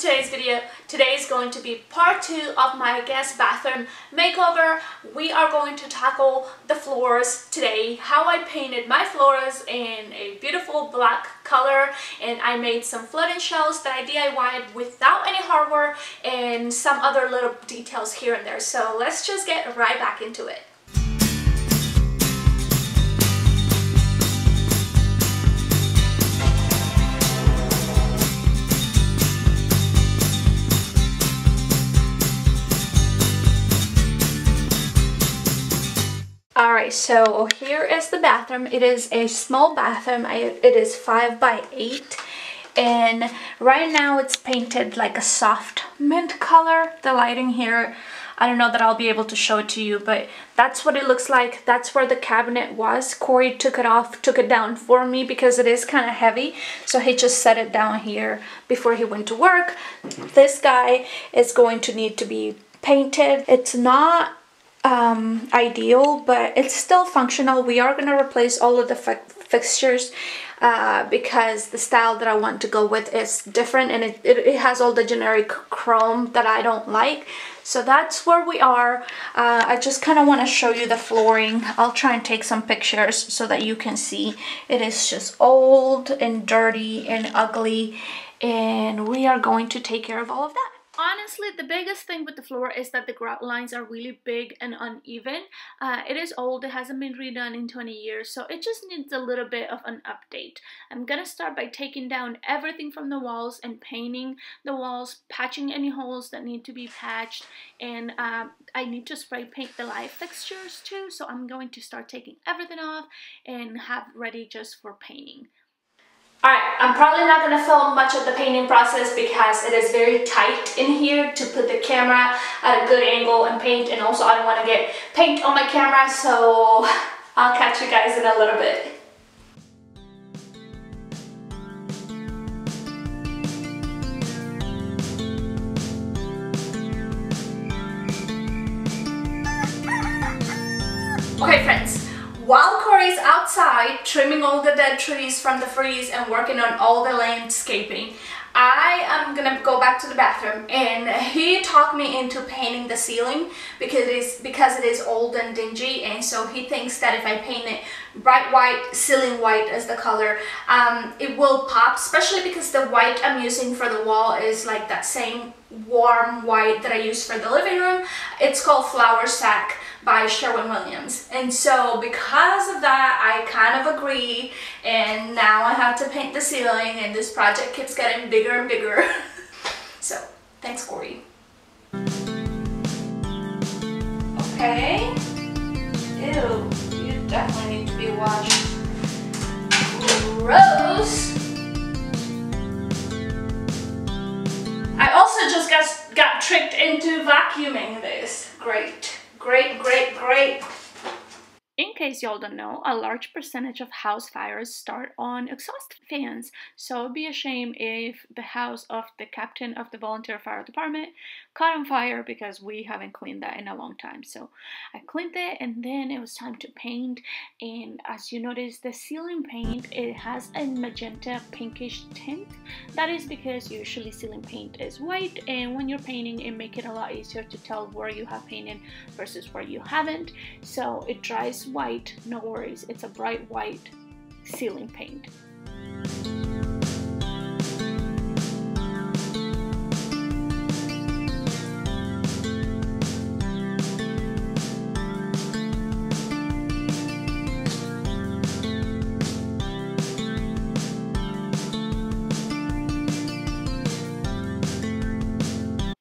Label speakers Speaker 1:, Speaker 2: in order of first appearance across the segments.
Speaker 1: today's video. Today is going to be part 2 of my guest bathroom makeover. We are going to tackle the floors today, how I painted my floors in a beautiful black color, and I made some floating shells that I DIY'd without any hardware and some other little details here and there. So let's just get right back into it. Alright, so here is the bathroom. It is a small bathroom. It is 5 by 8, and right now it's painted like a soft mint color. The lighting here, I don't know that I'll be able to show it to you, but that's what it looks like. That's where the cabinet was. Corey took it down for me because it is kind of heavy, so he just set it down here before he went to work. This guy is going to need to be painted. It's not ideal, but it's still functional. We are going to replace all of the fixtures because the style that I want to go with is different, and it has all the generic chrome that I don't like. So that's where we are. I just kind of want to show you the flooring. I'll try and take some pictures so that you can see. It is just old and dirty and ugly, and we are going to take care of all of that. Honestly, the biggest thing with the floor is that the grout lines are really big and uneven. It is old, it hasn't been redone in 20 years, so it just needs a little bit of an update. I'm gonna start by taking down everything from the walls and painting the walls, patching any holes that need to be patched, and I need to spray paint the light fixtures too, so I'm going to start taking everything off and have ready just for painting. Alright, I'm probably not going to film much of the painting process because it is very tight in here to put the camera at a good angle and paint, and also I don't want to get paint on my camera, so I'll catch you guys in a little bit. Okay friends, while Corey's outside trimming all the dead trees from the freeze and working on all the landscaping, I am gonna go back to the bathroom, and he talked me into painting the ceiling because it is old and dingy, and so he thinks that if I paint it bright white, ceiling white as the color, it will pop, especially because the white I'm using for the wall is like that same warm white that I use for the living room. It's called Flower Sack by Sherwin-Williams, and so because of that I kind of agree, and now I have to paint the ceiling, and this project keeps getting bigger and bigger. So thanks, Corey. Okay. Ew, you definitely need to be washed. Gross. I also just got tricked into vacuuming this. Great. Great, great, great. In case y'all don't know, a large percentage of house fires start on exhaust fans, so it'd be a shame if the house of the captain of the volunteer fire department caught on fire because we haven't cleaned that in a long time. So I cleaned it, and then it was time to paint, and as you notice, the ceiling paint, it has a magenta pinkish tint. That is because usually ceiling paint is white, and when you're painting it makes it a lot easier to tell where you have painted versus where you haven't. So it dries white, no worries, it's a bright white ceiling paint.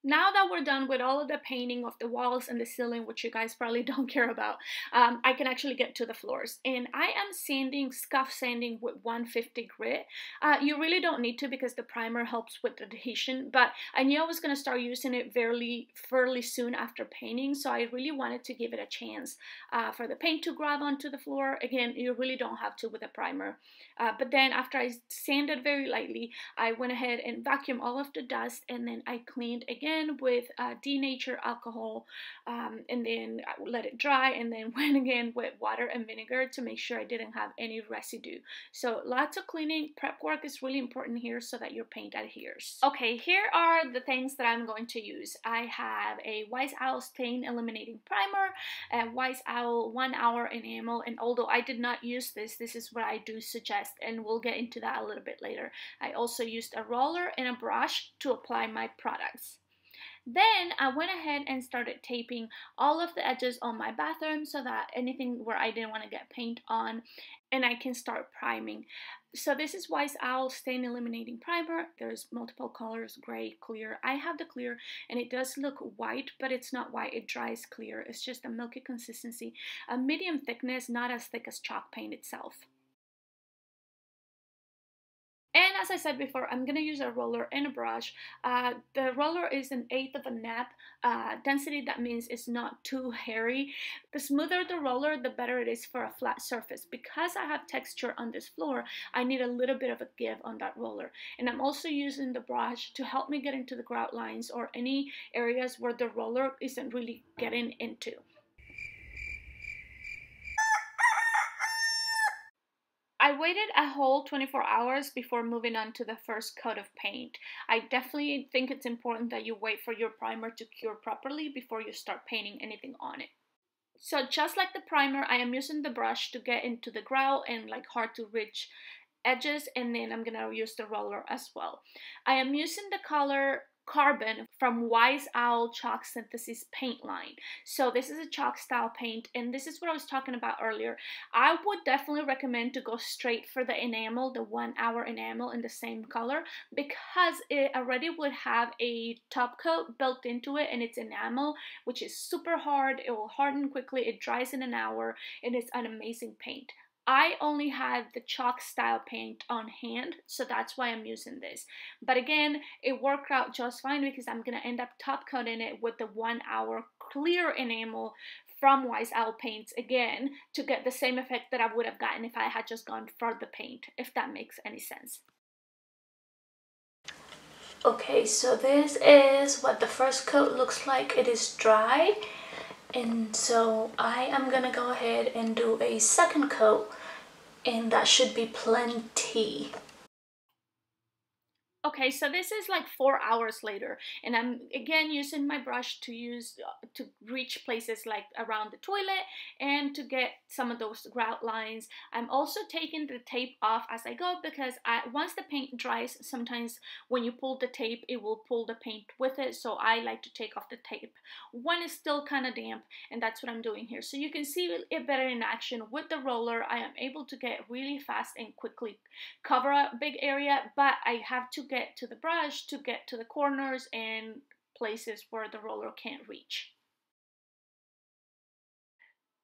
Speaker 1: Now that we're done with all of the painting of the walls and the ceiling, which you guys probably don't care about, I can actually get to the floors. And I am sanding, scuff sanding with 150 grit. You really don't need to because the primer helps with adhesion, but I knew I was going to start using it fairly soon after painting, so I really wanted to give it a chance for the paint to grab onto the floor. Again, you really don't have to with a primer. But then after I sanded very lightly, I went ahead and vacuumed all of the dust, and then I cleaned again with with denatured alcohol, and then I let it dry, and then went again with water and vinegar to make sure I didn't have any residue. So lots of cleaning. Prep work is really important here so that your paint adheres. Okay, here are the things that I'm going to use. I have a Wise Owl Stain Eliminating Primer, a Wise Owl 1 Hour Enamel, and although I did not use this, this is what I do suggest, and we'll get into that a little bit later. I also used a roller and a brush to apply my products. Then I went ahead and started taping all of the edges on my bathroom so that anything where I didn't want to get paint on, and I can start priming. So this is Wise Owl Stain Eliminating Primer. There's multiple colors, gray, clear. I have the clear, and it does look white, but it's not white. It dries clear. It's just a milky consistency, a medium thickness, not as thick as chalk paint itself. And as I said before, I'm going to use a roller and a brush. The roller is 1/8 of a nap density. That means it's not too hairy. The smoother the roller, the better it is for a flat surface. Because I have texture on this floor, I need a little bit of a give on that roller. And I'm also using the brush to help me get into the grout lines or any areas where the roller isn't really getting into. I waited a whole 24 hours before moving on to the first coat of paint. I definitely think it's important that you wait for your primer to cure properly before you start painting anything on it. So just like the primer, I am using the brush to get into the grout and like hard to reach edges, and then I'm gonna use the roller as well. I am using the color Carbon from Wise Owl Chalk Synthesis paint line. So this is a chalk style paint, and this is what I was talking about earlier. I would definitely recommend to go straight for the enamel, the 1 hour enamel in the same color, because it already would have a top coat built into it, and it's enamel, which is super hard. It will harden quickly, it dries in an hour, and it's an amazing paint. I only had the chalk style paint on hand, so that's why I'm using this. But again, it worked out just fine because I'm going to end up top coating it with the 1 hour clear enamel from Wise Owl Paints again to get the same effect that I would have gotten if I had just gone for the paint, if that makes any sense. Okay, so this is what the first coat looks like. It is dry. And so I am gonna go ahead and do a second coat, and that should be plenty. Okay, so this is like 4 hours later, and I'm again using my brush to reach places like around the toilet and to get some of those grout lines. I'm also taking the tape off as I go because once the paint dries, sometimes when you pull the tape, it will pull the paint with it. So I like to take off the tape when it's still kind of damp, and that's what I'm doing here. So you can see it better in action with the roller. I am able to get really fast and quickly cover a big area, but I have to get to the brush to get to the corners and places where the roller can't reach.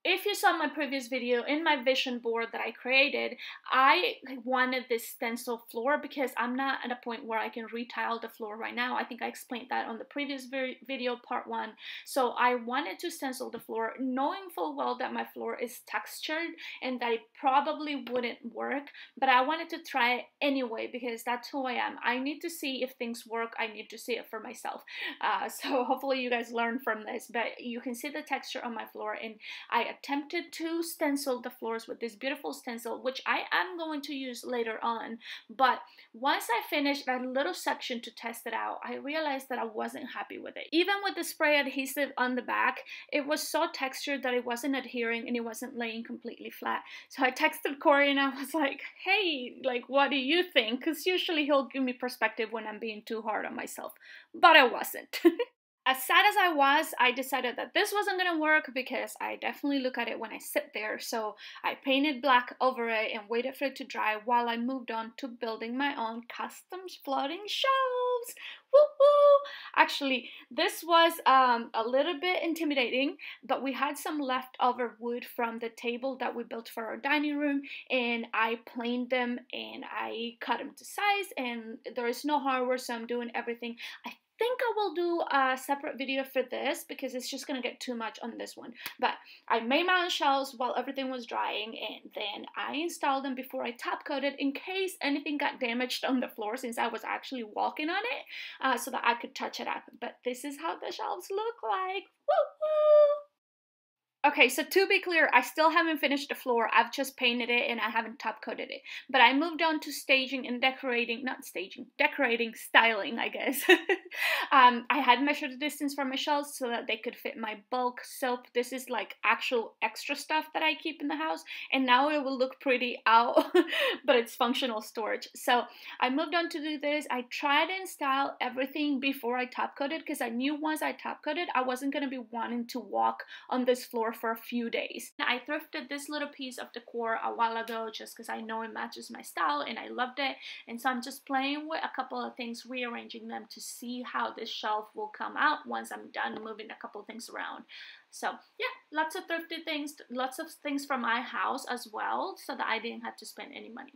Speaker 1: If you saw my previous video in my vision board that I created, I wanted this stencil floor because I'm not at a point where I can retile the floor right now. I think I explained that on the previous video, part 1. So I wanted to stencil the floor, knowing full well that my floor is textured and that it probably wouldn't work, but I wanted to try it anyway because that's who I am. I need to see if things work. I need to see it for myself. So hopefully you guys learn from this, but you can see the texture on my floor, and I attempted to stencil the floors with this beautiful stencil, which I am going to use later on. But once I finished that little section to test it out, I realized that I wasn't happy with it. Even with the spray adhesive on the back, it was so textured that it wasn't adhering and it wasn't laying completely flat. So I texted Corey and I was like, hey, like, what do you think? Because usually he'll give me perspective when I'm being too hard on myself, but I wasn't. As sad as I was, I decided that this wasn't going to work because I definitely look at it when I sit there. So I painted black over it and waited for it to dry while I moved on to building my own custom floating shelves. Woo-hoo! Actually, this was a little bit intimidating, but we had some leftover wood from the table that we built for our dining room, and I planed them and I cut them to size, and there is no hardware, so I'm doing everything. I think I will do a separate video for this because it's just gonna get too much on this one. But I made my own shelves while everything was drying, and then I installed them before I top coated in case anything got damaged on the floor, since I was actually walking on it, so that I could touch it up. But this is how the shelves look like. Woo-woo! Okay, so to be clear, I still haven't finished the floor. I've just painted it and I haven't top coated it. But I moved on to staging and decorating, not staging, decorating, styling, I guess. I had measured the distance from my shelves so that they could fit my bulk soap. This is like actual extra stuff that I keep in the house. And now it will look pretty out, but it's functional storage. So I moved on to do this. I tried to install everything before I top coated because I knew once I top coated, I wasn't going to be wanting to walk on this floor for a few days. I thrifted this little piece of decor a while ago just because I know it matches my style and I loved it, and so I'm just playing with a couple of things, rearranging them to see how this shelf will come out once I'm done moving a couple of things around. So yeah, lots of thrifted things, lots of things from my house as well, so that I didn't have to spend any money.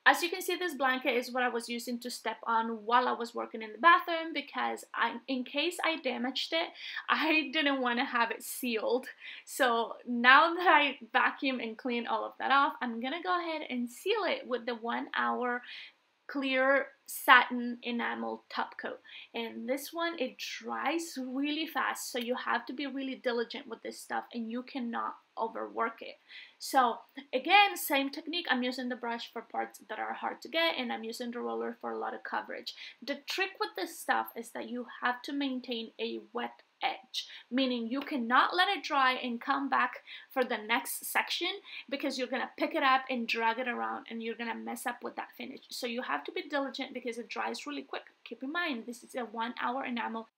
Speaker 1: As you can see, this blanket is what I was using to step on while I was working in the bathroom because in case I damaged it, I didn't want to have it sealed. So now that I vacuum and clean all of that off, I'm gonna go ahead and seal it with the 1 hour clear satin enamel top coat. And this one, it dries really fast, so you have to be really diligent with this stuff and you cannot overwork it. So again, same technique. I'm using the brush for parts that are hard to get, and I'm using the roller for a lot of coverage. The trick with this stuff is that you have to maintain a wet edge, meaning you cannot let it dry and come back for the next section, because you're gonna pick it up and drag it around and you're gonna mess up with that finish. So you have to be diligent because it dries really quick. Keep in mind, this is a 1 hour enamel,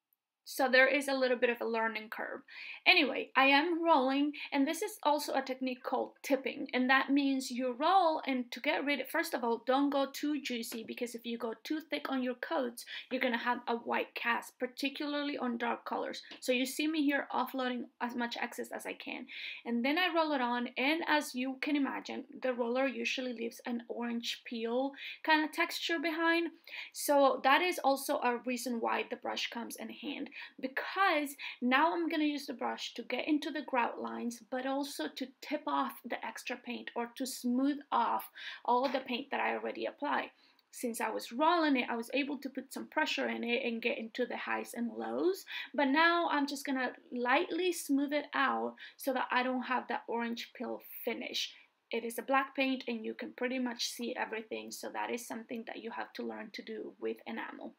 Speaker 1: so there is a little bit of a learning curve. Anyway, I am rolling, and this is also a technique called tipping, and that means you roll, and to get rid of, first of all, don't go too juicy, because if you go too thick on your coats, you're gonna have a white cast, particularly on dark colors. So you see me here offloading as much excess as I can, and then I roll it on, and as you can imagine, the roller usually leaves an orange peel kind of texture behind. So that is also a reason why the brush comes in hand, because now I'm going to use the brush to get into the grout lines, but also to tip off the extra paint, or to smooth off all the paint that I already applied. Since I was rolling it, I was able to put some pressure in it and get into the highs and lows, but now I'm just going to lightly smooth it out so that I don't have that orange peel finish. It is a black paint and you can pretty much see everything, so that is something that you have to learn to do with enamel.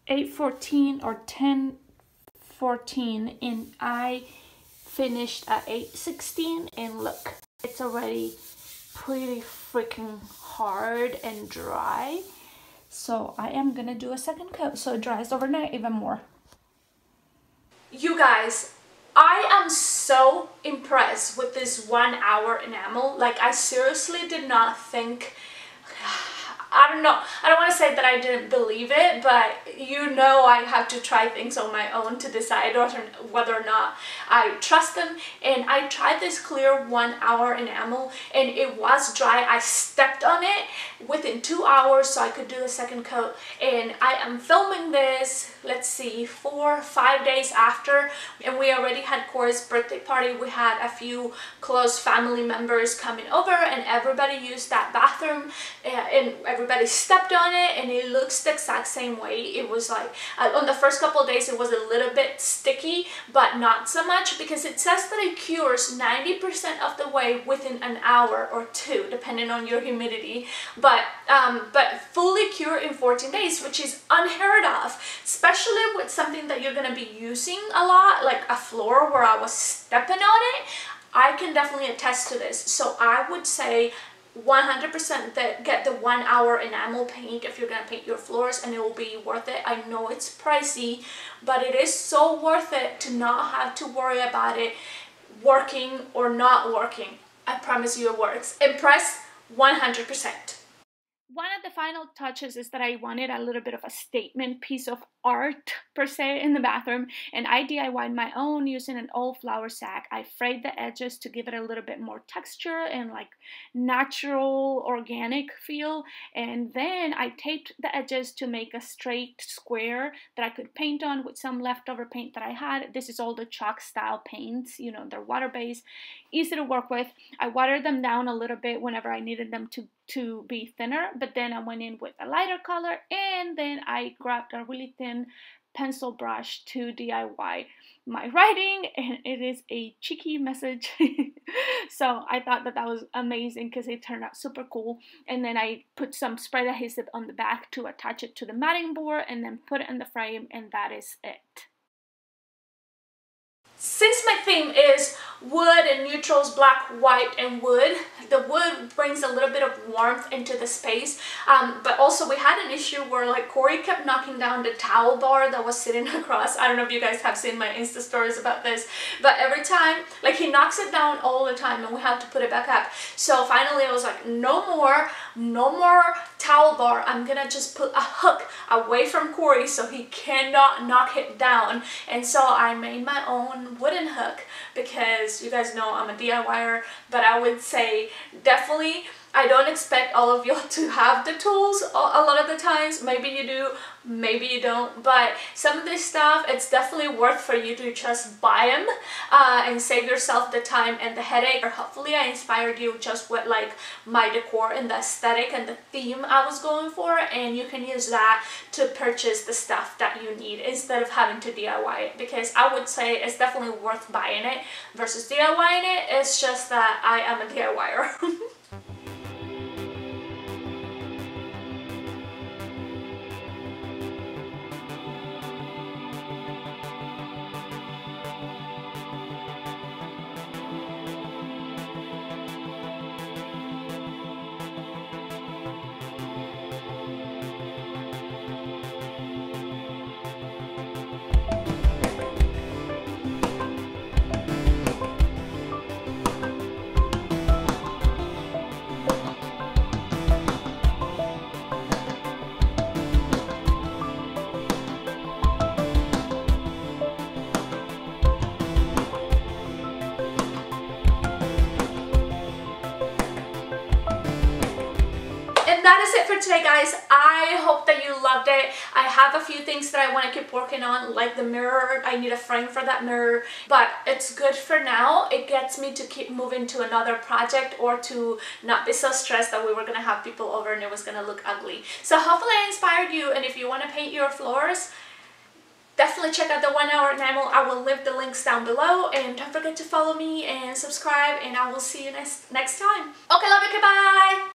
Speaker 1: 8:14 or 10:14, and I finished at 8:16, and look, it's already pretty freaking hard and dry. So I am gonna do a second coat so it dries overnight even more. You guys, I am so impressed with this 1 hour enamel. Like, I seriously did not think, I don't know, I don't want to say that I didn't believe it, but you know I have to try things on my own to decide whether or not I trust them. And I tried this clear 1 hour enamel and it was dry. I stepped on it within 2 hours so I could do the second coat, and I am filming this, let's see, 4 or 5 days after, and we already had Corey's birthday party. We had a few close family members coming over and everybody used that bathroom, and everybody stepped on it, and it looks the exact same way. It was like, on the first couple of days it was a little bit sticky, but not so much, because it says that it cures 90% of the way within an hour or 2, depending on your humidity, but fully cure in 14 days, which is unheard of, especially with something that you're going to be using a lot, like a floor where I was stepping on it. I can definitely attest to this. So I would say 100% that get the 1 hour enamel paint if you're gonna paint your floors, and it will be worth it. I know it's pricey, but it is so worth it to not have to worry about it working or not working. I promise you it works. Impressed 100%. One of the final touches is that I wanted a little bit of a statement piece of art per se in the bathroom, and I DIY'd my own using an old flour sack. I frayed the edges to give it a little bit more texture and like natural organic feel, and then I taped the edges to make a straight square that I could paint on with some leftover paint that I had. This is all the chalk style paints, you know, they're water based, easy to work with. I watered them down a little bit whenever I needed them to be thinner, but then I went in with a lighter color, and then I grabbed a really thin pencil brush to DIY my writing, and it is a cheeky message. So I thought that that was amazing because it turned out super cool. And then I put some spread adhesive on the back to attach it to the matting board, and then put it in the frame, and that is it. Since my theme is wood and neutrals, black, white, and wood, the wood brings a little bit of warmth into the space, but also we had an issue where like Corey kept knocking down the towel bar that was sitting across. I don't know if you guys have seen my Insta stories about this, but every time, like, he knocks it down all the time and we have to put it back up. So finally I was like, no more towel bar. I'm gonna just put a hook away from Corey so he cannot knock it down. And so I made my own wooden hook because you guys know I'm a DIYer, but I would say definitely I don't expect all of you to have the tools a lot of the times. Maybe you do, maybe you don't, but some of this stuff, it's definitely worth for you to just buy them and save yourself the time and the headache. Or hopefully I inspired you just with like my decor and the aesthetic and the theme I was going for, and you can use that to purchase the stuff that you need instead of having to DIY it, because I would say it's definitely worth buying it versus DIYing it. It's just that I am a DIYer. That is it for today, guys. I hope that you loved it. I have a few things that I want to keep working on, like the mirror. I need a frame for that mirror, but it's good for now. It gets me to keep moving to another project or to not be so stressed that we were going to have people over and it was going to look ugly. So hopefully I inspired you, and if you want to paint your floors, definitely check out the 1 hour enamel. I will leave the links down below, and don't forget to follow me and subscribe, and I will see you next time. Okay, love you, goodbye!